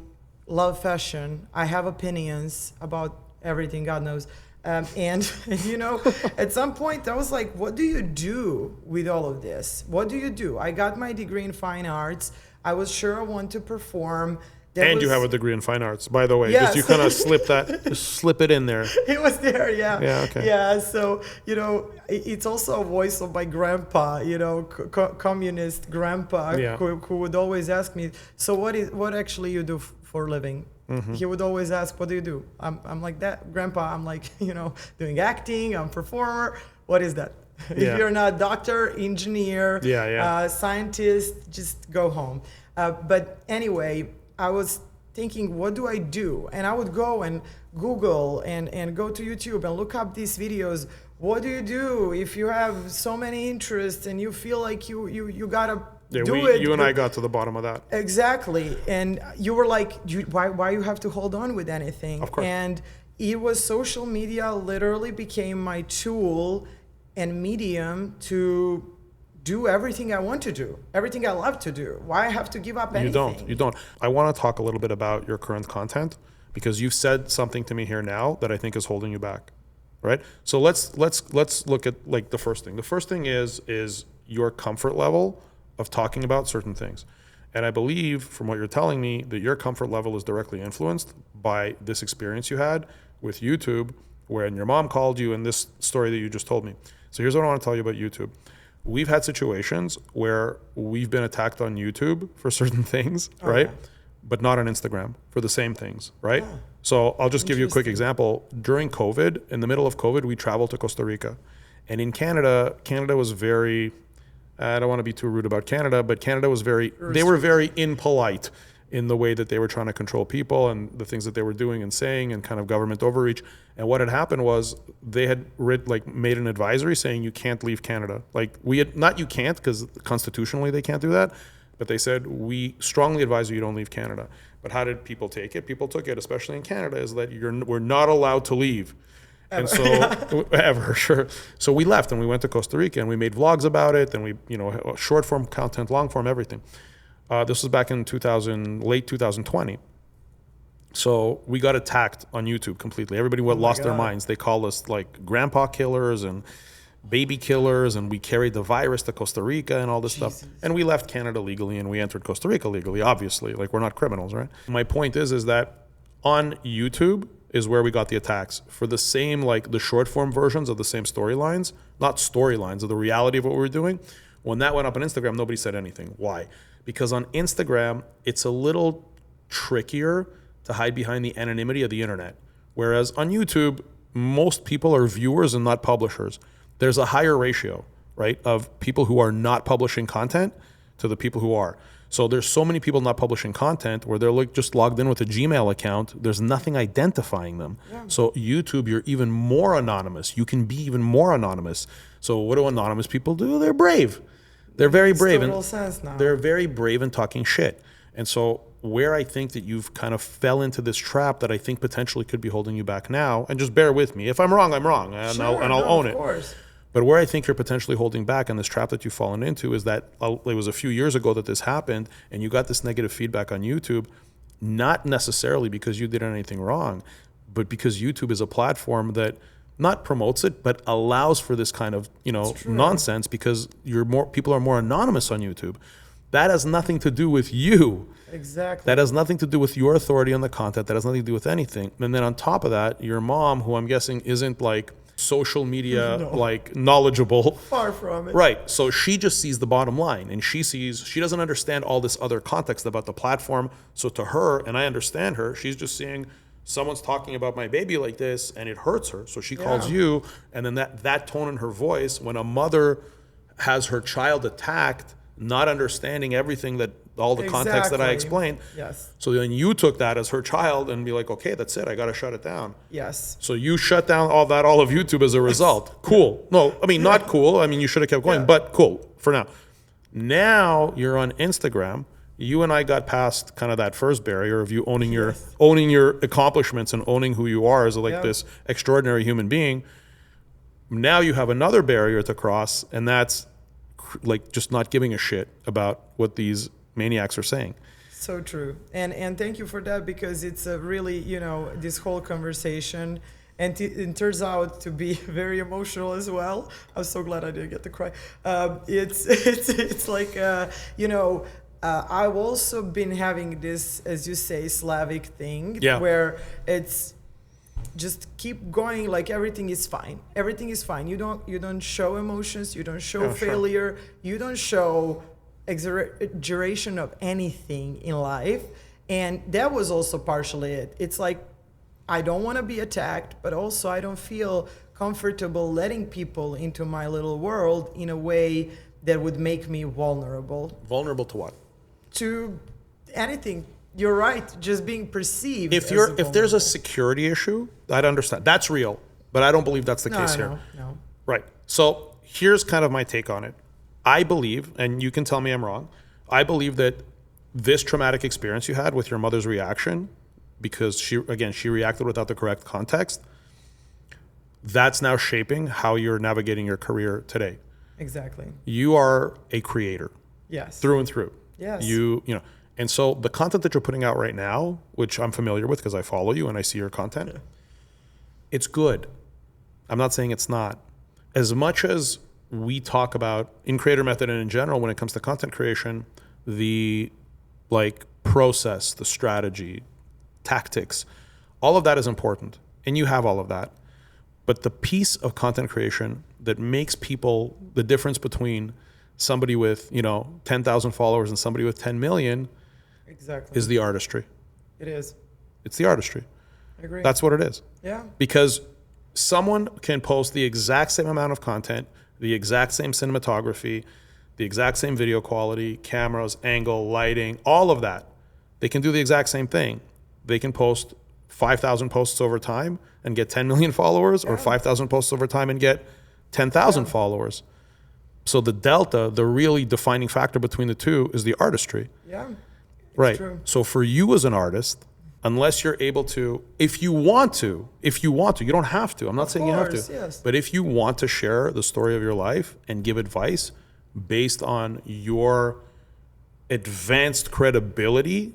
love fashion. I have opinions about everything, God knows. And you know, at some point I was like, what do you do with all of this? What do you do? I got my degree in fine arts. I was sure I want to perform. And you have a degree in fine arts, by the way. Yes. Just you kind of slip it in there. It was there, yeah. Yeah, okay. Yeah, so, you know, it's also a voice of my grandpa, you know, communist grandpa, Yeah. who would always ask me, so what actually you do for a living? Mm-hmm. He would always ask, what do you do? I'm like that, grandpa, I'm like, you know, doing acting, I'm a performer. What is that? Yeah. If you're not doctor, engineer, scientist, just go home. But anyway, I was thinking, what do I do? And I would go and Google and go to YouTube and look up these videos. What do you do if you have so many interests and you feel like you gotta do it? You and I got to the bottom of that. Exactly. And you were like, why you have to hold on with anything? Of course. And it was social media literally became my tool and medium to do everything I want to do, everything I love to do. Why I have to give up anything? You don't. I want to talk a little bit about your current content because you've said something to me here now that I think is holding you back, right? So let's look at like the first thing. The first thing is your comfort level of talking about certain things. And I believe from what you're telling me that your comfort level is directly influenced by this experience you had with YouTube, when your mom called you and this story that you just told me. So here's what I want to tell you about YouTube. We've had situations where we've been attacked on YouTube for certain things, right? But not on Instagram for the same things, right? Oh. So I'll just give you a quick example. During COVID, in the middle of COVID, we traveled to Costa Rica. And in Canada was very, I don't want to be too rude about Canada, but Canada was they were very impolite in the way that they were trying to control people and the things that they were doing and saying and kind of government overreach. And what had happened was they had made an advisory saying you can't leave Canada. Like you can't because constitutionally they can't do that, but they said we strongly advise you don't leave Canada. But how did people take it? People took it, especially in Canada, is that we're not allowed to leave. And so ever, sure. So we left and we went to Costa Rica and we made vlogs about it and we, short form content, long form, everything. This was back in late 2020. So we got attacked on YouTube completely. Everybody lost their minds. They called us like grandpa killers and baby killers, and we carried the virus to Costa Rica and all this stuff. And we left Canada legally and we entered Costa Rica legally, obviously. Like, we're not criminals, right? My point is that on YouTube is where we got the attacks for the same, like the short form versions of the same storylines, not storylines of the reality of what we were doing. When that went up on Instagram, nobody said anything. Why? Because on Instagram, it's a little trickier to hide behind the anonymity of the internet. Whereas on YouTube, most people are viewers and not publishers. There's a higher ratio, right, of people who are not publishing content to the people who are. So there's so many people not publishing content where they're just logged in with a Gmail account. There's nothing identifying them. Yeah. So YouTube, you're even more anonymous. You can be even more anonymous. So what do anonymous people do? They're brave. They're very brave. They're very brave in talking shit. And so where I think that you've kind of fell into this trap that I think potentially could be holding you back now, and just bear with me. If I'm wrong, I'm wrong, and I'll own it. Of course. But where I think you're potentially holding back on this trap that you've fallen into is that it was a few years ago that this happened, and you got this negative feedback on YouTube, not necessarily because you did anything wrong, but because YouTube is a platform that not promotes it, but allows for this kind of nonsense because people are more anonymous on YouTube. That has nothing to do with you. Exactly. That has nothing to do with your authority on the content. That has nothing to do with anything. And then on top of that, your mom, who I'm guessing isn't like social media like knowledgeable. Far from it. Right. So she just sees the bottom line, and she doesn't understand all this other context about the platform. So to her, and I understand her, she's just seeing someone's talking about my baby like this and it hurts her. So she calls you, and then that tone in her voice, when a mother has her child attacked, not understanding everything that all the context that I explained. Yes. So then you took that as her child and be like, okay, that's it. I got to shut it down. Yes. So you shut down all of YouTube as a result. Cool. No, I mean, not cool. I mean, you should have kept going, but cool for now. Now you're on Instagram. You and I got past kind of that first barrier of you owning your accomplishments and owning who you are as this extraordinary human being. Now you have another barrier to cross, and that's like just not giving a shit about what these maniacs are saying. So true. And thank you for that, because it's a really, this whole conversation, and it turns out to be very emotional as well. I'm so glad I didn't get to cry. It's like, I've also been having this, as you say, Slavic thing, where it's just keep going, like everything is fine. Everything is fine. You don't show emotions. You don't show failure. You don't show exaggeration of anything in life. And that was also partially it. It's like, I don't want to be attacked, but also I don't feel comfortable letting people into my little world in a way that would make me vulnerable. Vulnerable to what? To anything. You're right. Just being perceived. If there's a security issue, I'd understand. That's real, but I don't believe that's the case here. No. Right. So here's kind of my take on it. I believe, and you can tell me I'm wrong, I believe that this traumatic experience you had with your mother's reaction, because she reacted without the correct context, that's now shaping how you're navigating your career today. Exactly. You are a creator. Yes. Through and through. Yes. And so the content that you're putting out right now, which I'm familiar with because I follow you and I see your content, it's good. I'm not saying it's not. As much as we talk about in Creator Method and in general, when it comes to content creation, the process, the strategy, tactics, all of that is important. And you have all of that. But the piece of content creation that makes people, the difference between somebody with, 10,000 followers and somebody with 10 million is the artistry. It is. It's the artistry. I agree. That's what it is. Yeah. Because someone can post the exact same amount of content, the exact same cinematography, the exact same video quality, cameras, angle, lighting, all of that. They can do the exact same thing. They can post 5,000 posts over time and get 10 million followers, or 5,000 posts over time and get 10,000 followers. So the delta, the really defining factor between the two is the artistry. Yeah. Right. True. So for you as an artist, unless you're able to, if you want to, you don't have to. I'm not saying you have to. Yes. But if you want to share the story of your life and give advice based on your advanced credibility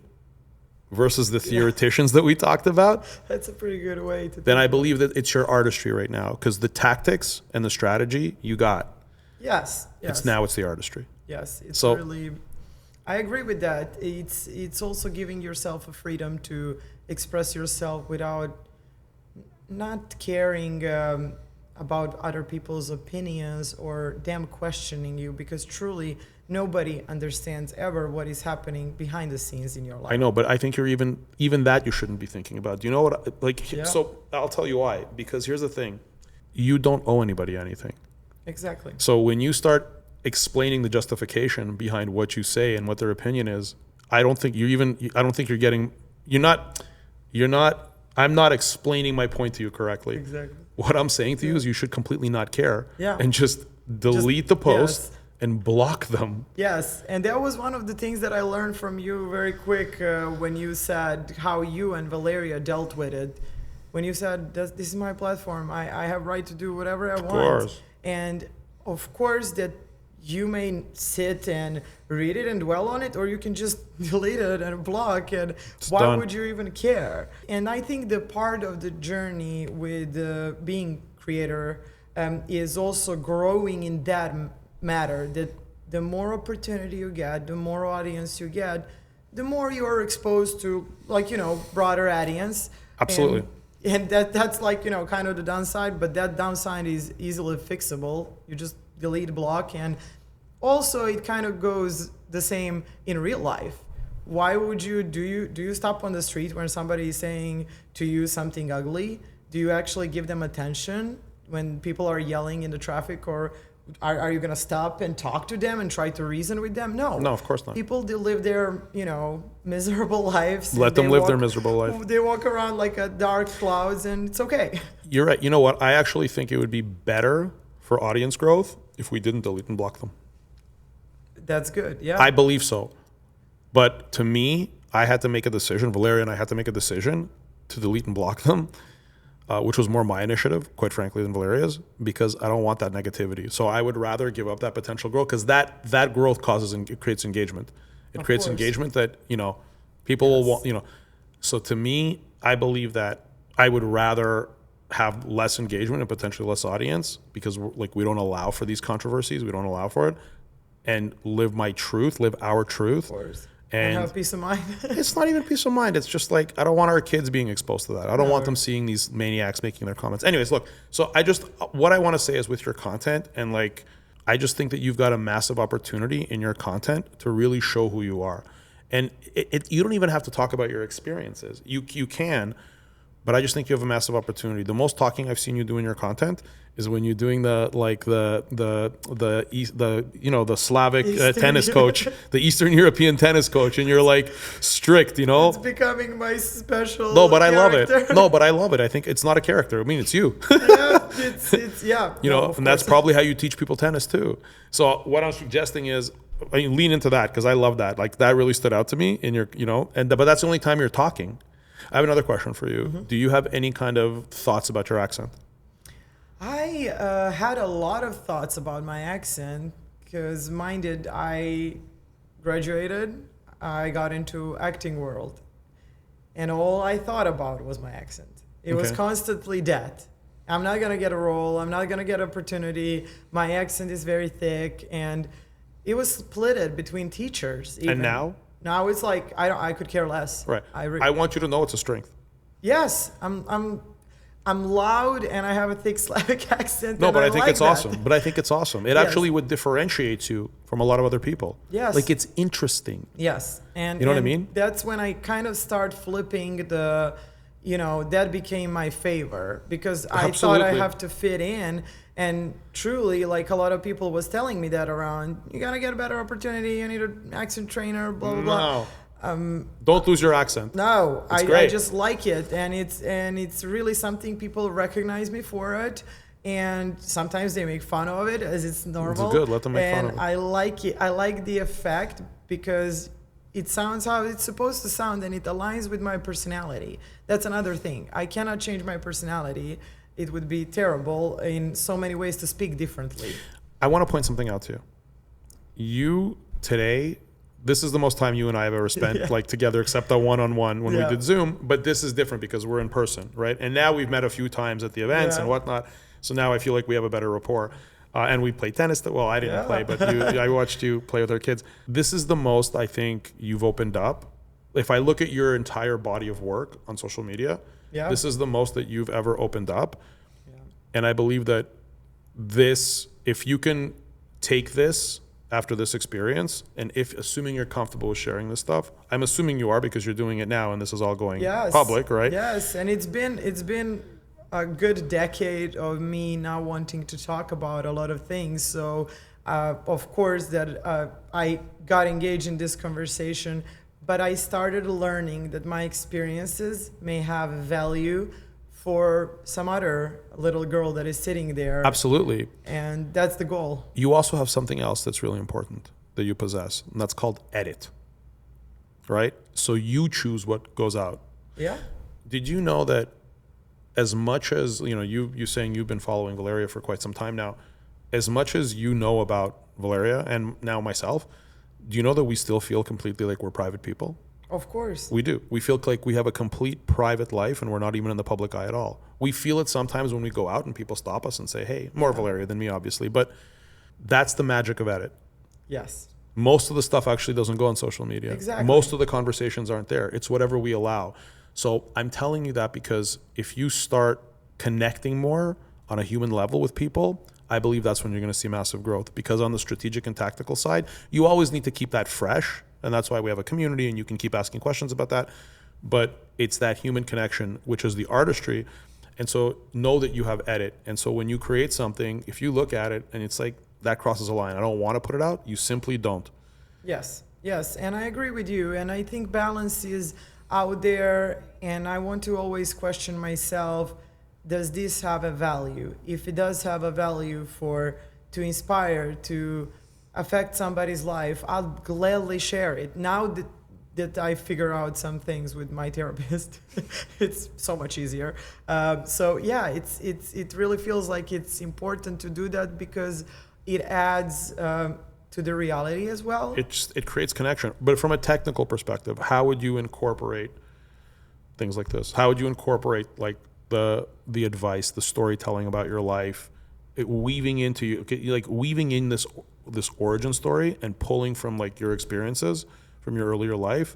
versus the theoreticians that we talked about, that's a pretty good way to. Then I believe that it's your artistry right now, because the tactics and the strategy you got. Yes. It's the artistry. Yes. It's really. I agree with that. It's also giving yourself a freedom to express yourself without not caring about other people's opinions or them questioning you, because truly nobody understands ever what is happening behind the scenes in your life. I know, but I think you're even that you shouldn't be thinking about. Do you know what? So I'll tell you why. Because here's the thing: you don't owe anybody anything. Exactly. So when you start explaining the justification behind what you say and what their opinion is, I'm not explaining my point to you correctly. Exactly. What I'm saying to you is you should completely not care. Yeah. And just delete the post and block them. Yes. And that was one of the things that I learned from you very quick when you said how you and Valeria dealt with it. When you said, this is my platform, I have right to do whatever I want. Of course. And of course that you may sit and read it and dwell on it, or you can just delete it and block, and why would you even care? And I think the part of the journey with being creator is also growing in that matter, that the more opportunity you get, the more audience you get, the more you are exposed to, broader audience. Absolutely. And that's kind of the downside, but that downside is easily fixable. You just delete, block, and also it kind of goes the same in real life. Why would do you stop on the street when somebody is saying to you something ugly? Do you actually give them attention when people are yelling in the traffic, or are you going to stop and talk to them and try to reason with them? No, of course not. People, they live their miserable lives. Let them live their miserable life. They walk around like a dark clouds, and it's okay. You're right. You know what? I actually think it would be better for audience growth if we didn't delete and block them. That's good. Yeah. I believe so. But to me, I had to make a decision. Valeria and I had to make a decision to delete and block them. which was more my initiative, quite frankly, than Valeria's, because I don't want that negativity. So I would rather give up that potential growth, because that growth it creates engagement. It creates engagement that, people will want, So to me, I believe that I would rather have less engagement and potentially less audience, because we don't allow for these controversies. We don't allow for it, and live our truth. Of course. And have peace of mind. It's not even peace of mind. It's just I don't want our kids being exposed to that. I don't want them seeing these maniacs making their comments. Anyways, look, so what I want to say is, with your content, and I just think that you've got a massive opportunity in your content to really show who you are. And you don't even have to talk about your experiences. You can, but I just think you have a massive opportunity. The most talking I've seen you do in your content is when you're doing the Slavic tennis coach, the Eastern European tennis coach, and you're strict, It's becoming my special. No, but character. I love it. No, but I love it. I think it's not a character. I mean, it's you. Yeah, and that's probably how you teach people tennis too. So what I'm suggesting is, lean into that, because I love that. That really stood out to me in your, but that's the only time you're talking. I have another question for you. Mm-hmm. Do you have any kind of thoughts about your accent? I had a lot of thoughts about my accent, because I graduated, I got into acting world, and all I thought about was my accent. It was constantly that. I'm not gonna get a role, I'm not gonna get an opportunity, my accent is very thick, and it was splitted between teachers. Even. And now? Now it's I could care less. Right. I want you to know it's a strength. Yes, I'm loud and I have a thick Slavic accent. No, but I think it's awesome. But I think it's awesome. It actually would differentiate you from a lot of other people. Yes. It's interesting. Yes. And you know what I mean? That's when I kind of start flipping that became my favor, because I thought I have to fit in. And truly, a lot of people was telling me that around, you got to get a better opportunity. You need an accent trainer, blah, blah, blah. Don't lose your accent. No, I just like it, and it's really something people recognize me for it, and sometimes they make fun of it, as it's normal. It's good. Let them make fun of it. I like it. I like the effect, because it sounds how it's supposed to sound, and it aligns with my personality. That's another thing. I cannot change my personality. It would be terrible in so many ways to speak differently. I want to point something out to you. You today. This is the most time you and I have ever spent together, except a one-on-one when we did Zoom. But this is different because we're in person, right? And now we've met a few times at the events and whatnot. So now I feel like we have a better rapport. And we play tennis. Well, I didn't play, but I watched you play with our kids. This is the most I think you've opened up. If I look at your entire body of work on social media, this is the most that you've ever opened up. Yeah. And I believe that if you can take this after this experience, and assuming you're comfortable with sharing this stuff, I'm assuming you are, because you're doing it now and this is all going public, right? Yes, and it's been a good decade of me not wanting to talk about a lot of things. So, of course, that I got engaged in this conversation, but I started learning that my experiences may have value for some other little girl that is sitting there. Absolutely. And that's the goal. You also have something else that's really important that you possess, and that's called edit, right? So you choose what goes out. Yeah. Did you know that as much as, you saying you've been following Valeria for quite some time now, as much as you know about Valeria and now myself, do you know that we still feel completely like we're private people? Of course. We do. We feel like we have a complete private life and we're not even in the public eye at all. We feel it sometimes when we go out and people stop us and say, hey, more Valeria than me, obviously. But that's the magic of edit. Yes. Most of the stuff actually doesn't go on social media. Exactly. Most of the conversations aren't there. It's whatever we allow. So I'm telling you that because if you start connecting more on a human level with people, I believe that's when you're going to see massive growth. Because on the strategic and tactical side, you always need to keep that fresh. And that's why we have a community and you can keep asking questions about that. But it's that human connection, which is the artistry. And so know that you have edit. And so when you create something, if you look at it and it's like, that crosses a line, I don't want to put it out, you simply don't. Yes. And I agree with you. And I think balance is out there. And I want to always question myself, does this have a value? If it does have a value to inspire, to affect somebody's life, I'll gladly share it. Now that I figure out some things with my therapist. It's so much easier. So yeah, it really feels like it's important to do that because it adds to the reality as well. It creates connection. But from a technical perspective, how would you incorporate things like this? How would you incorporate like the advice, the storytelling about your life, weaving in this origin story and pulling from like your experiences from your earlier life?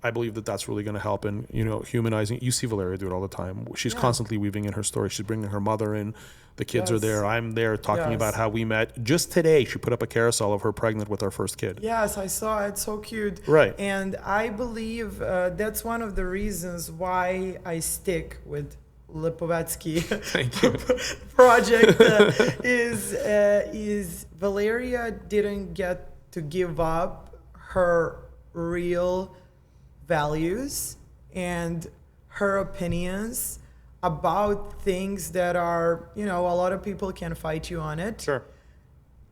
I believe that that's really going to help in, humanizing. You see Valeria do it all the time. She's constantly weaving in her story. She's bringing her mother in. The kids are there. I'm there talking about how we met. Just today, she put up a carousel of her pregnant with our first kid. Yes, I saw it. So cute. Right. And I believe that's one of the reasons why I stick with Lipovetsky Thank you. project is Valeria didn't get to give up her real values and her opinions about things that are, a lot of people can fight you on it. Sure.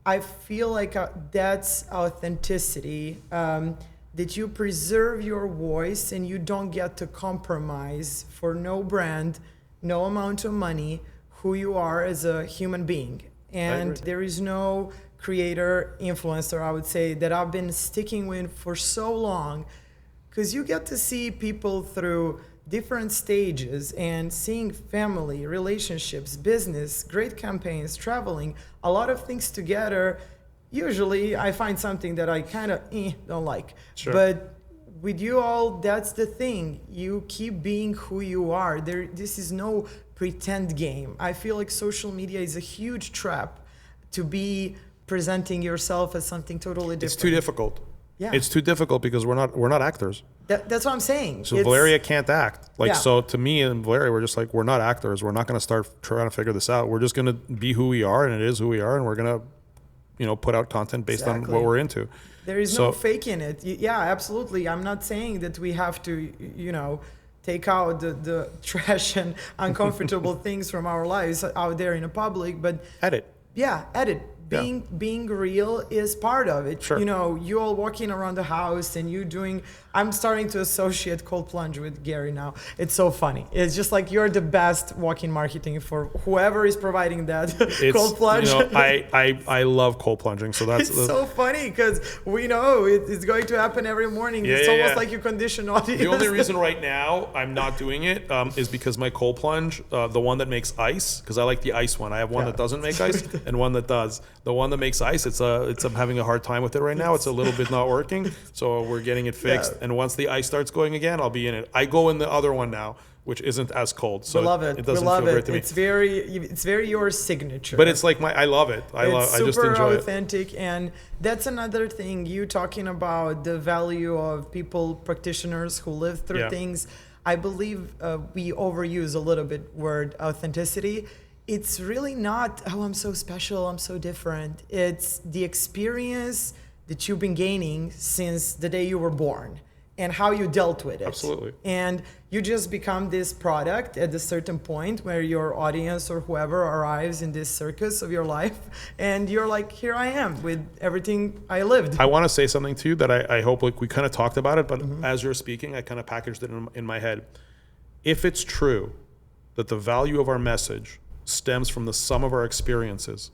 I feel like that's authenticity, that you preserve your voice and you don't get to compromise for no brand, no amount of money, who you are as a human being. And there is no creator, influencer, I would say, that I've been sticking with for so long, because you get to see people through different stages and seeing family, relationships, business, great campaigns, traveling, a lot of things together. Usually I find something that I kind of don't like. Sure. But with you all, that's the thing. You keep being who you are. This is no pretend game. I feel like social media is a huge trap to be presenting yourself as something totally different. It's too difficult. Yeah. It's too difficult because we're not actors. That's what I'm saying. So Valeria can't act. Yeah. So to me and Valeria, we're just like, we're not actors. We're not going to start trying to figure this out. We're just going to be who we are, and it is who we are, and we're going to, put out content based on what we're into. There is no faking it. Yeah, absolutely. I'm not saying that we have to, take out the trash and uncomfortable things from our lives out there in the public, but edit. Yeah, edit. Being real is part of it. Sure. You all walking around the house and you doing. I'm starting to associate cold plunge with Gary now. It's so funny. It's just like you're the best walking marketing for whoever is providing that cold plunge. I love cold plunging, so that's it's so funny because we know it's going to happen every morning. It's almost like you condition audience. The only reason right now I'm not doing it is because my cold plunge, the one that makes ice, because I like the ice one. I have one that doesn't make ice and one that does. The one that makes ice, I'm having a hard time with it right now. It's a little bit not working, so we're getting it fixed. Yeah. And once the ice starts going again, I'll be in it. I go in the other one now, which isn't as cold. So we love it. It doesn't feel great to me. It's very your signature. But it's like I love it. I just enjoy it. Super authentic, and that's another thing. You talking about the value of people, practitioners who live through things. I believe we overuse a little bit word authenticity. It's really not, I'm so special, I'm so different. It's the experience that you've been gaining since the day you were born and how you dealt with it. Absolutely. And you just become this product at a certain point where your audience or whoever arrives in this circus of your life, and you're like, here I am with everything I lived. I want to say something to you that I hope, like, we kind of talked about it, but as you're speaking, I kind of packaged it in my head. If it's true that the value of our message stems from the sum of our experiences,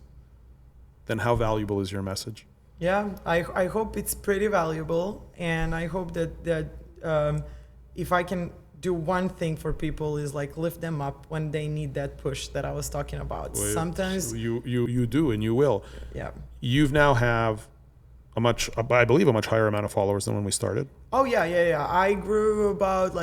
then how valuable is your message? Yeah, I hope it's pretty valuable, and I hope that if I can do one thing for people is like lift them up when they need that push that I was talking about. Well, sometimes you do, and you will. Yeah. You've now have I believe a much higher amount of followers than when we started. Oh yeah. I grew about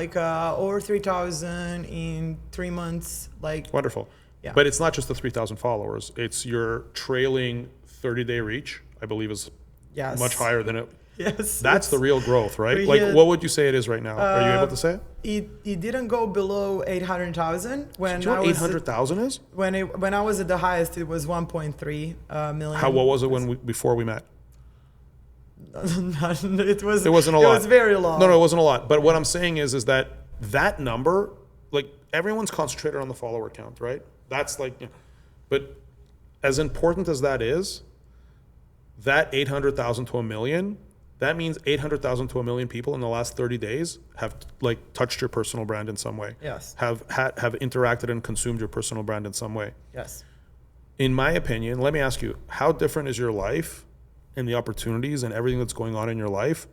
over 3,000 in 3 months. Wonderful. Yeah. But it's not just the 3,000 followers. It's your trailing 30-day reach, I believe, is much higher than it. Yes. That's the real growth, right? What would you say it is right now? Are you able to say it? It didn't go below 800,000 when Do you know what 800,000 is? When I was at the highest, it was 1.3 million. What was it before we met? It wasn't a lot. It was very low. No, it wasn't a lot. But what I'm saying is that number, like, everyone's concentrated on the follower count, right? That's but as important as that is, that 800,000 to 1 million that means 800,000 to 1 million people in the last 30 days have like touched your personal brand in some way. Yes. Have interacted and consumed your personal brand in some way. Yes. In my opinion, let me ask you, how different is your life and the opportunities and everything that's going on in your life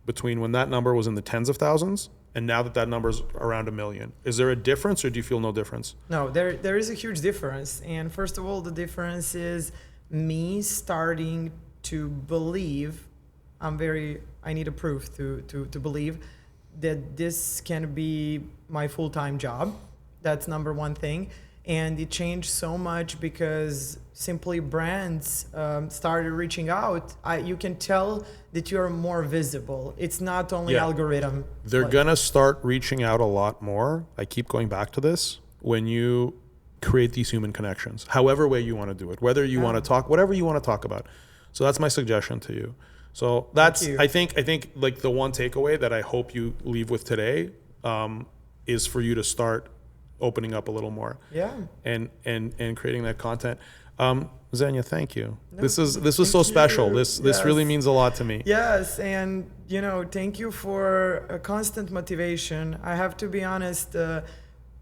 between when that number was in the tens of thousands and now that number's around 1 million? Is there a difference, or do you feel no difference? No, there is a huge difference. And first of all, the difference is me starting to believe, I need a proof to believe that this can be my full-time job. That's number one thing. And it changed so much because simply brands started reaching out. You can tell that you're more visible. It's not only algorithm. They're gonna start reaching out a lot more. I keep going back to this. When you create these human connections, however way you want to do it, whether you want to talk, whatever you want to talk about. So that's my suggestion to you. So that's, I think like the one takeaway that I hope you leave with today is for you to start opening up a little more. Yeah. And creating that content. Xenia, thank you. No, this was so special. This really means a lot to me. Yes, and thank you for a constant motivation. I have to be honest,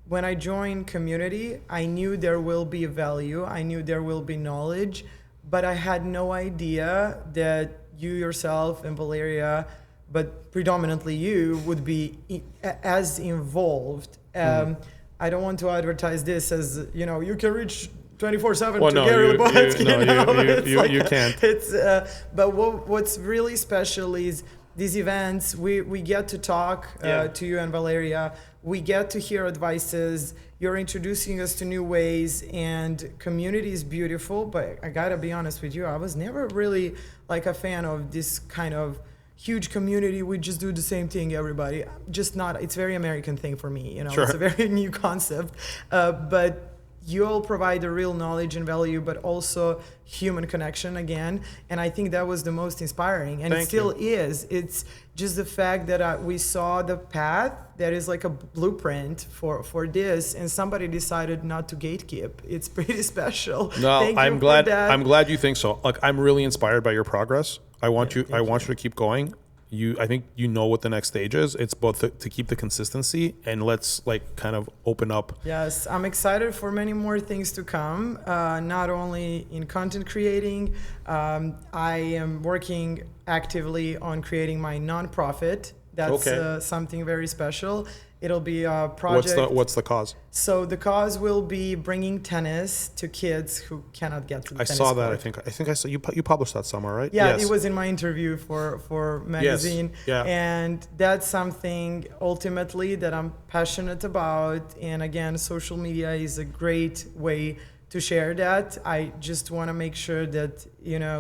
when I joined community, I knew there will be value. I knew there will be knowledge, but I had no idea that you yourself and Valeria, but predominantly you, would be as involved. I don't want to advertise this as, you can reach 24/7 to Gary Lebowski. You can't. But what's really special is these events, we get to talk to you and Valeria. We get to hear advices. You're introducing us to new ways, and community is beautiful. But I gotta be honest with you, I was never really like a fan of this kind of huge community. We just do the same thing, everybody. Just not. It's a very American thing for me. Sure. It's a very new concept. But you all provide the real knowledge and value, but also human connection again. And I think that was the most inspiring, and it still is. It's just the fact that we saw the path that is like a blueprint for this, and somebody decided not to gatekeep. It's pretty special. No, I'm glad you think so. Like, I'm really inspired by your progress. I want you to keep going. I think you know what the next stage is. It's both to keep the consistency, and let's like kind of open up. Yes, I'm excited for many more things to come. Not only in content creating, I am working actively on creating my nonprofit. That's something very special. It'll be a project. What's the cause? So the cause will be bringing tennis to kids who cannot get to the tennis saw that. court. I think I saw you published that somewhere, right? Yeah, yes. It was in my interview for magazine. Yes. Yeah. And that's something ultimately that I'm passionate about. And again, social media is a great way to share that. I just want to make sure that,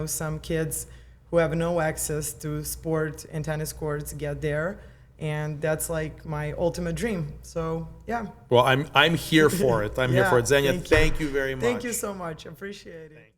some kids who have no access to sport and tennis courts get there. And that's like my ultimate dream. So, yeah. Well, I'm here for it. I'm here for it. Xenia, thank you very much. Thank you so much. Appreciate it.